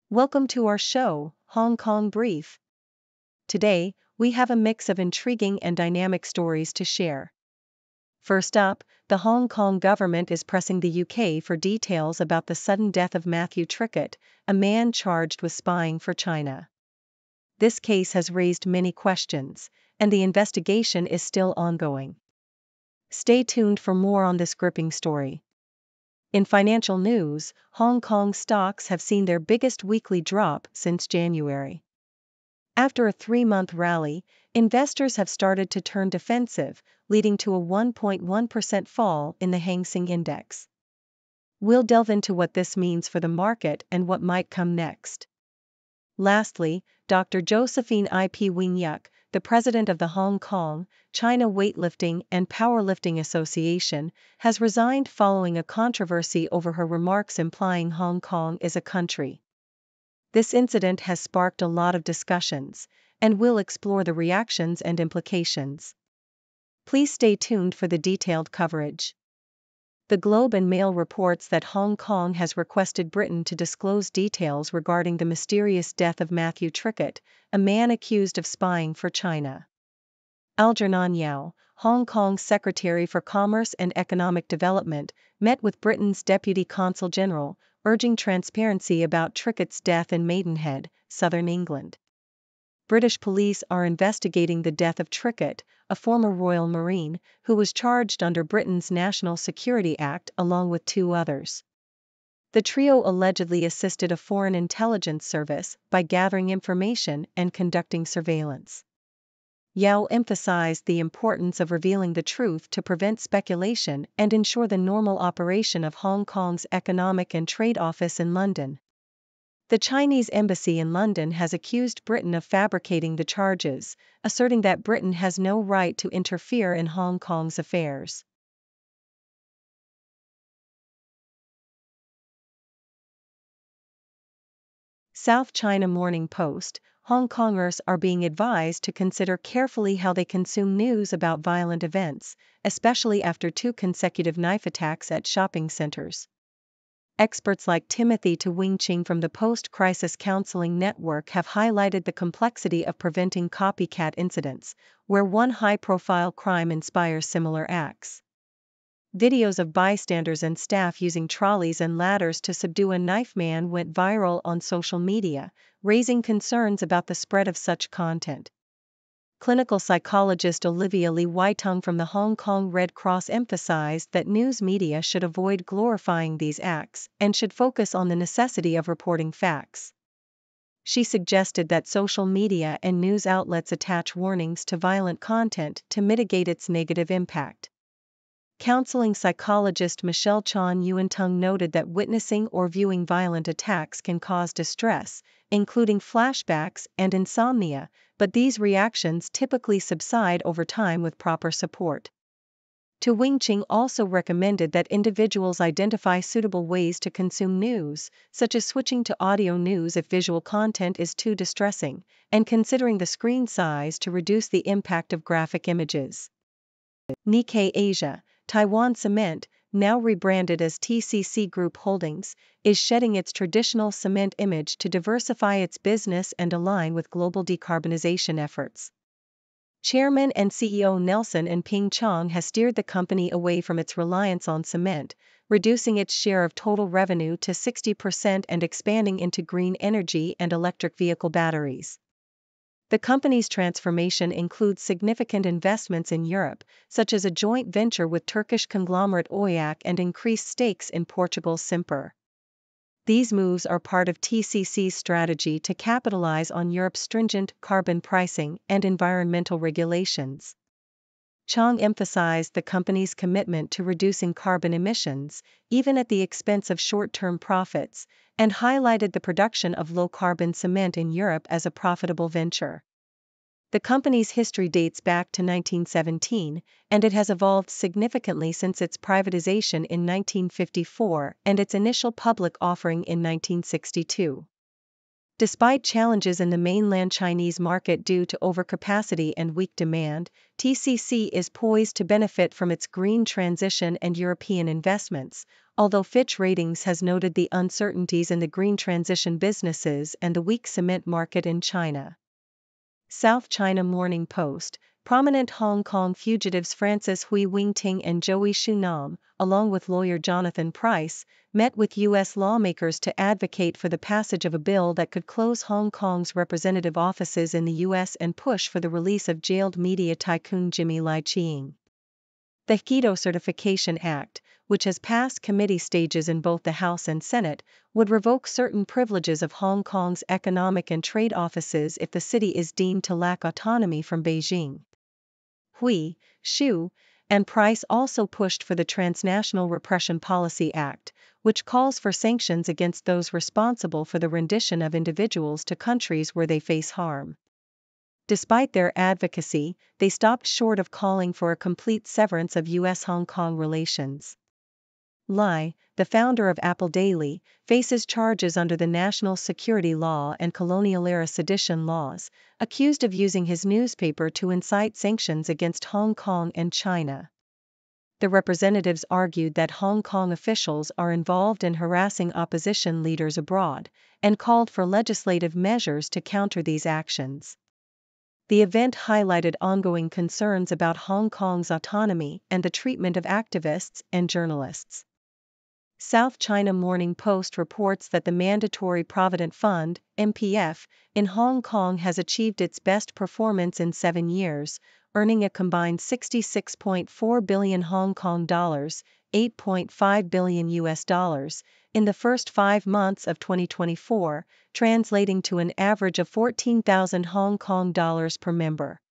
Welcome to our show, Hong Kong Brief. Today, we have a mix of intriguing and dynamic stories to share. First up, the Hong Kong government is pressing the UK for details about the sudden death of Matthew Trickett, a man charged with spying for China. This case has raised many questions, and the investigation is still ongoing. Stay tuned for more on this gripping story. In financial news, Hong Kong stocks have seen their biggest weekly drop since January. After a 3-month rally, investors have started to turn defensive, leading to a 1.1% fall in the Hang Seng Index. We'll delve into what this means for the market and what might come next. Lastly, Dr. Josephine Ip Wing Yuk, the president of the Hong Kong, China Weightlifting and Powerlifting Association, has resigned following a controversy over her remarks implying Hong Kong is a country. This incident has sparked a lot of discussions, and we'll explore the reactions and implications. Please stay tuned for the detailed coverage. The Globe and Mail reports that Hong Kong has requested Britain to disclose details regarding the mysterious death of Matthew Trickett, a man accused of spying for China. Algernon Yao, Hong Kong's Secretary for Commerce and Economic Development, met with Britain's Deputy Consul General, urging transparency about Trickett's death in Maidenhead, southern England. British police are investigating the death of Trickett, a former Royal Marine, who was charged under Britain's National Security Act along with 2 others. The trio allegedly assisted a foreign intelligence service by gathering information and conducting surveillance. Yao emphasized the importance of revealing the truth to prevent speculation and ensure the normal operation of Hong Kong's Economic and Trade Office in London. The Chinese embassy in London has accused Britain of fabricating the charges, asserting that Britain has no right to interfere in Hong Kong's affairs. South China Morning Post: Hong Kongers are being advised to consider carefully how they consume news about violent events, especially after 2 consecutive knife attacks at shopping centers. Experts like Timothy To Wing Ching from the Post-Crisis Counseling Network have highlighted the complexity of preventing copycat incidents, where one high-profile crime inspires similar acts. Videos of bystanders and staff using trolleys and ladders to subdue a knife man went viral on social media, raising concerns about the spread of such content. Clinical psychologist Olivia Lee Waitung from the Hong Kong Red Cross emphasized that news media should avoid glorifying these acts and should focus on the necessity of reporting facts. She suggested that social media and news outlets attach warnings to violent content to mitigate its negative impact. Counseling psychologist Michelle Chan Yuantung noted that witnessing or viewing violent attacks can cause distress, including flashbacks and insomnia, but these reactions typically subside over time with proper support. To Wing Ching also recommended that individuals identify suitable ways to consume news, such as switching to audio news if visual content is too distressing, and considering the screen size to reduce the impact of graphic images. Nikkei Asia: Taiwan Cement, now rebranded as TCC Group Holdings, is shedding its traditional cement image to diversify its business and align with global decarbonization efforts. Chairman and CEO Nelson and Ping Chong has steered the company away from its reliance on cement, reducing its share of total revenue to 60% and expanding into green energy and electric vehicle batteries. The company's transformation includes significant investments in Europe, such as a joint venture with Turkish conglomerate Oyak and increased stakes in Portugal's Simper. These moves are part of TCC's strategy to capitalize on Europe's stringent carbon pricing and environmental regulations. Chong emphasized the company's commitment to reducing carbon emissions, even at the expense of short-term profits, and highlighted the production of low-carbon cement in Europe as a profitable venture. The company's history dates back to 1917, and it has evolved significantly since its privatization in 1954 and its initial public offering in 1962. Despite challenges in the mainland Chinese market due to overcapacity and weak demand, TCC is poised to benefit from its green transition and European investments, although Fitch Ratings has noted the uncertainties in the green transition businesses and the weak cement market in China. South China Morning Post. Prominent Hong Kong fugitives Francis Hui Wingting and Joey Shunam, along with lawyer Jonathan Price, met with U.S. lawmakers to advocate for the passage of a bill that could close Hong Kong's representative offices in the U.S. and push for the release of jailed media tycoon Jimmy Lai Ching. The Keto Certification Act, which has passed committee stages in both the House and Senate, would revoke certain privileges of Hong Kong's economic and trade offices if the city is deemed to lack autonomy from Beijing. Hui, Shu, and Price also pushed for the Transnational Repression Policy Act, which calls for sanctions against those responsible for the rendition of individuals to countries where they face harm. Despite their advocacy, they stopped short of calling for a complete severance of U.S.-Hong Kong relations. Lai, the founder of Apple Daily, faces charges under the National Security Law and colonial-era sedition laws, accused of using his newspaper to incite sanctions against Hong Kong and China. The representatives argued that Hong Kong officials are involved in harassing opposition leaders abroad, and called for legislative measures to counter these actions. The event highlighted ongoing concerns about Hong Kong's autonomy and the treatment of activists and journalists. South China Morning Post reports that the Mandatory Provident Fund, MPF, in Hong Kong has achieved its best performance in 7 years, earning a combined 66.4 billion Hong Kong dollars, $8.5 billion US dollars, in the first 5 months of 2024, translating to an average of 14,000 Hong Kong dollars per member.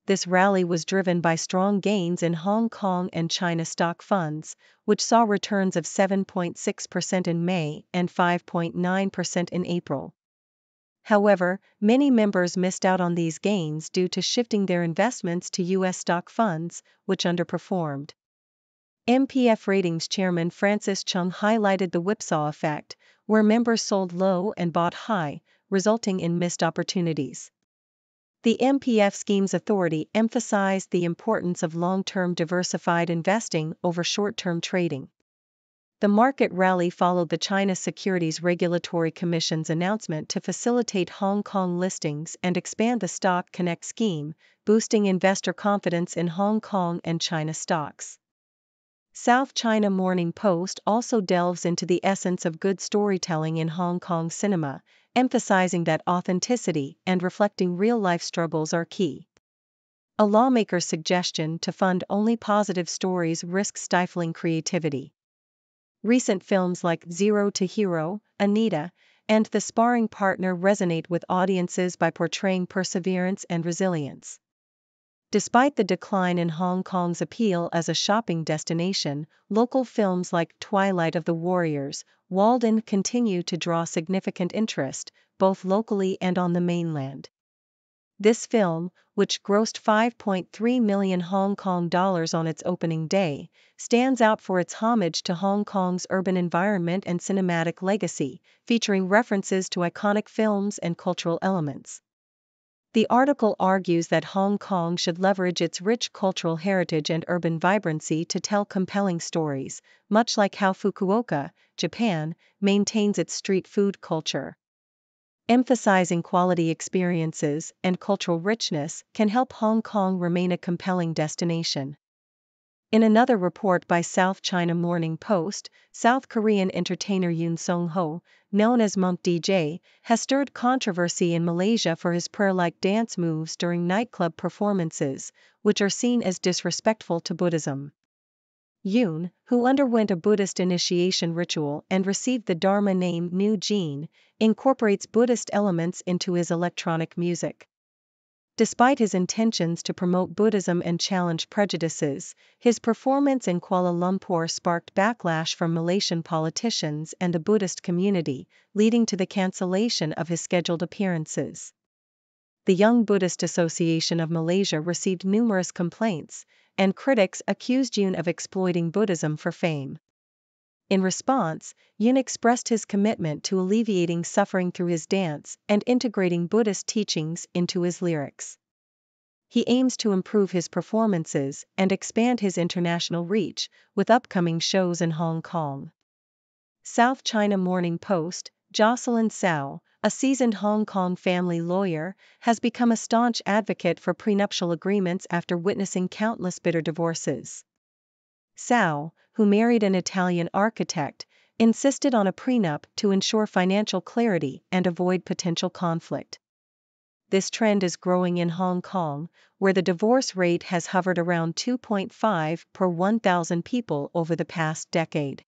This rally was driven by strong gains in Hong Kong and China stock funds, which saw returns of 7.6% in May and 5.9% in April. However, many members missed out on these gains due to shifting their investments to U.S. stock funds, which underperformed. MPF Ratings Chairman Francis Chung highlighted the whipsaw effect, where members sold low and bought high, resulting in missed opportunities. The MPF Schemes Authority emphasized the importance of long-term diversified investing over short-term trading. The market rally followed the China Securities Regulatory Commission's announcement to facilitate Hong Kong listings and expand the Stock Connect scheme, boosting investor confidence in Hong Kong and China stocks. South China Morning Post also delves into the essence of good storytelling in Hong Kong cinema, emphasizing that authenticity and reflecting real-life struggles are key. A lawmaker's suggestion to fund only positive stories risks stifling creativity. Recent films like Zero to Hero, Anita, and The Sparring Partner resonate with audiences by portraying perseverance and resilience. Despite the decline in Hong Kong's appeal as a shopping destination, local films like Twilight of the Warriors, Walden continue to draw significant interest, both locally and on the mainland. This film, which grossed 5.3 million Hong Kong dollars on its opening day, stands out for its homage to Hong Kong's urban environment and cinematic legacy, featuring references to iconic films and cultural elements. The article argues that Hong Kong should leverage its rich cultural heritage and urban vibrancy to tell compelling stories, much like how Fukuoka, Japan, maintains its street food culture. Emphasizing quality experiences and cultural richness can help Hong Kong remain a compelling destination. In another report by South China Morning Post, South Korean entertainer Yoon Song-ho, known as Monk DJ, has stirred controversy in Malaysia for his prayer-like dance moves during nightclub performances, which are seen as disrespectful to Buddhism. Yoon, who underwent a Buddhist initiation ritual and received the Dharma name New Jean, incorporates Buddhist elements into his electronic music. Despite his intentions to promote Buddhism and challenge prejudices, his performance in Kuala Lumpur sparked backlash from Malaysian politicians and the Buddhist community, leading to the cancellation of his scheduled appearances. The Young Buddhist Association of Malaysia received numerous complaints, and critics accused Yoon of exploiting Buddhism for fame. In response, Yoon expressed his commitment to alleviating suffering through his dance and integrating Buddhist teachings into his lyrics. He aims to improve his performances and expand his international reach, with upcoming shows in Hong Kong. South China Morning Post, Jocelyn Tsao, a seasoned Hong Kong family lawyer, has become a staunch advocate for prenuptial agreements after witnessing countless bitter divorces. Tsao, who married an Italian architect, insisted on a prenup to ensure financial clarity and avoid potential conflict. This trend is growing in Hong Kong, where the divorce rate has hovered around 2.5 per 1,000 people over the past decade.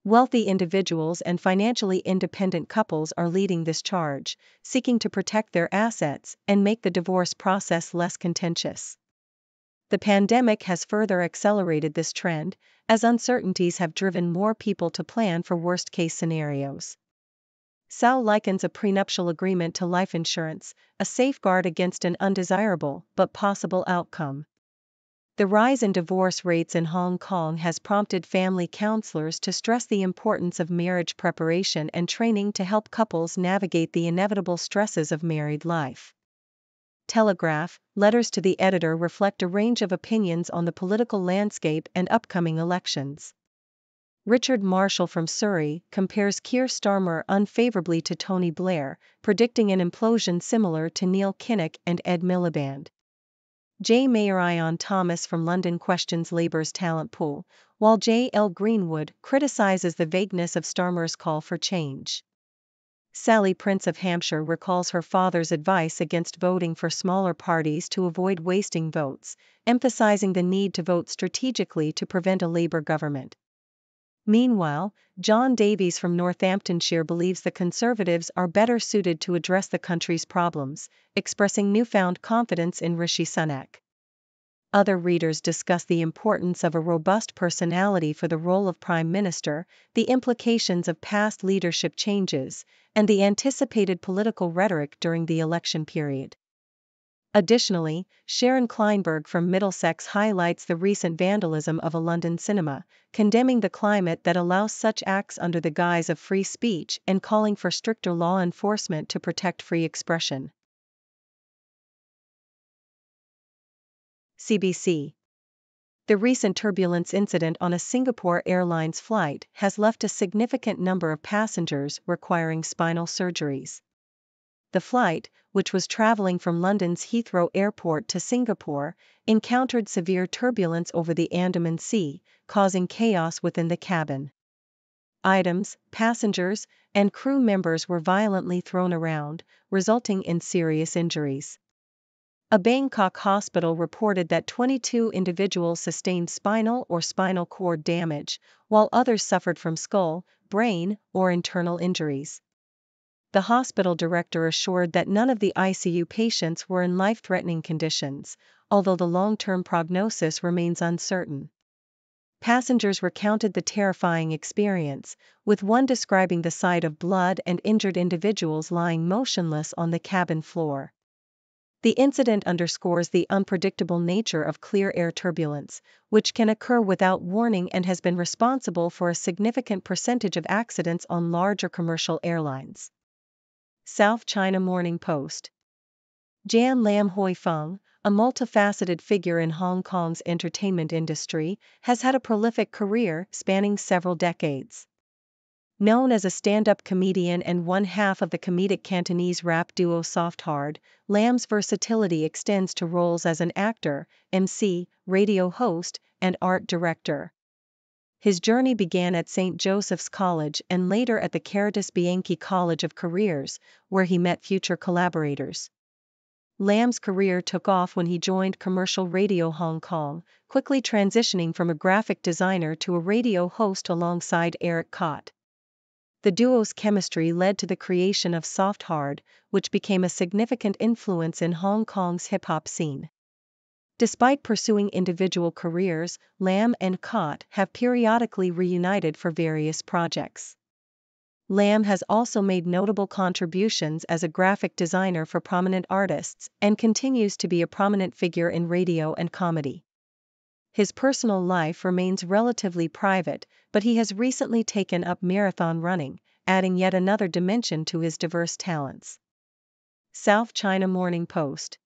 Wealthy individuals and financially independent couples are leading this charge, seeking to protect their assets and make the divorce process less contentious. The pandemic has further accelerated this trend, as uncertainties have driven more people to plan for worst-case scenarios. Tsao likens a prenuptial agreement to life insurance, a safeguard against an undesirable but possible outcome. The rise in divorce rates in Hong Kong has prompted family counselors to stress the importance of marriage preparation and training to help couples navigate the inevitable stresses of married life. Telegraph, letters to the editor reflect a range of opinions on the political landscape and upcoming elections. Richard Marshall from Surrey compares Keir Starmer unfavorably to Tony Blair, predicting an implosion similar to Neil Kinnock and Ed Miliband. J. Mayor Thomas from London questions Labour's talent pool, while J. L. Greenwood criticizes the vagueness of Starmer's call for change. Sally Prince of Hampshire recalls her father's advice against voting for smaller parties to avoid wasting votes, emphasizing the need to vote strategically to prevent a Labour government. Meanwhile, John Davies from Northamptonshire believes the Conservatives are better suited to address the country's problems, expressing newfound confidence in Rishi Sunak. Other readers discuss the importance of a robust personality for the role of Prime Minister, the implications of past leadership changes, and the anticipated political rhetoric during the election period. Additionally, Sharon Kleinberg from Middlesex highlights the recent vandalism of a London cinema, condemning the climate that allows such acts under the guise of free speech and calling for stricter law enforcement to protect free expression. CBC. The recent turbulence incident on a Singapore Airlines flight has left a significant number of passengers requiring spinal surgeries. The flight, which was traveling from London's Heathrow Airport to Singapore, encountered severe turbulence over the Andaman Sea, causing chaos within the cabin. Items, passengers, and crew members were violently thrown around, resulting in serious injuries. A Bangkok hospital reported that 22 individuals sustained spinal or spinal cord damage, while others suffered from skull, brain, or internal injuries. The hospital director assured that none of the ICU patients were in life-threatening conditions, although the long-term prognosis remains uncertain. Passengers recounted the terrifying experience, with one describing the sight of blood and injured individuals lying motionless on the cabin floor. The incident underscores the unpredictable nature of clear air turbulence, which can occur without warning and has been responsible for a significant percentage of accidents on larger commercial airlines. South China Morning Post. Jan Lam Hoi Fung, a multifaceted figure in Hong Kong's entertainment industry, has had a prolific career spanning several decades. Known as a stand-up comedian and one half of the comedic Cantonese rap duo Soft Hard, Lam's versatility extends to roles as an actor, MC, radio host, and art director. His journey began at St. Joseph's College and later at the Caritas Bianchi College of Careers, where he met future collaborators. Lam's career took off when he joined Commercial Radio Hong Kong, quickly transitioning from a graphic designer to a radio host alongside Eric Cott. The duo's chemistry led to the creation of Soft Hard, which became a significant influence in Hong Kong's hip-hop scene. Despite pursuing individual careers, Lam and Cott have periodically reunited for various projects. Lam has also made notable contributions as a graphic designer for prominent artists and continues to be a prominent figure in radio and comedy. His personal life remains relatively private, but he has recently taken up marathon running, adding yet another dimension to his diverse talents. South China Morning Post.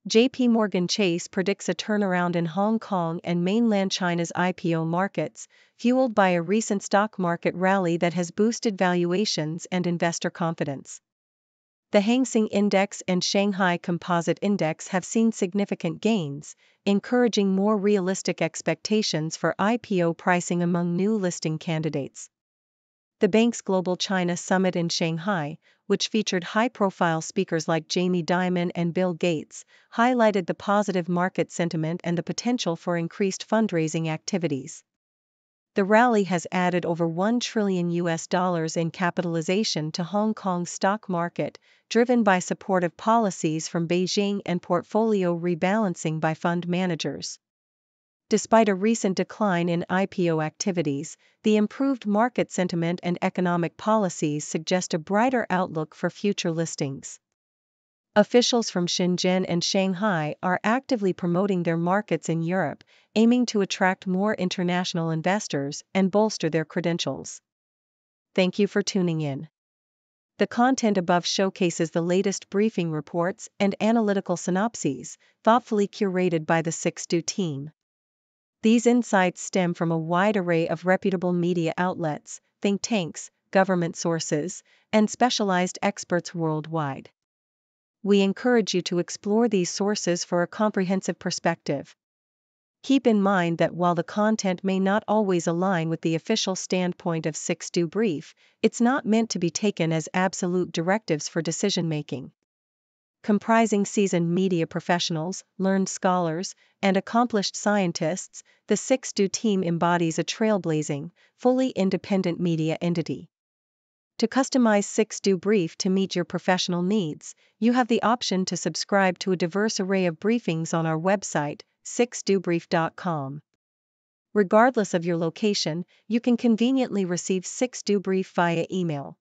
JP Morgan Chase predicts a turnaround in Hong Kong and mainland China's IPO markets, fueled by a recent stock market rally that has boosted valuations and investor confidence. The Hang Seng Index and Shanghai Composite Index have seen significant gains, encouraging more realistic expectations for IPO pricing among new listing candidates. The bank's Global China Summit in Shanghai, which featured high-profile speakers like Jamie Dimon and Bill Gates, highlighted the positive market sentiment and the potential for increased fundraising activities. The rally has added over $1 trillion in capitalization to Hong Kong's stock market, driven by supportive policies from Beijing and portfolio rebalancing by fund managers. Despite a recent decline in IPO activities, the improved market sentiment and economic policies suggest a brighter outlook for future listings. Officials from Shenzhen and Shanghai are actively promoting their markets in Europe, aiming to attract more international investors and bolster their credentials. Thank you for tuning in. The content above showcases the latest briefing reports and analytical synopses, thoughtfully curated by the 6Do team. These insights stem from a wide array of reputable media outlets, think tanks, government sources, and specialized experts worldwide. We encourage you to explore these sources for a comprehensive perspective. Keep in mind that while the content may not always align with the official standpoint of 6Do Brief, it's not meant to be taken as absolute directives for decision-making. Comprising seasoned media professionals, learned scholars, and accomplished scientists, the 6Do team embodies a trailblazing, fully independent media entity. To customize 6Do Brief to meet your professional needs, you have the option to subscribe to a diverse array of briefings on our website, 6dobrief.com. Regardless of your location, you can conveniently receive 6Do Brief via email.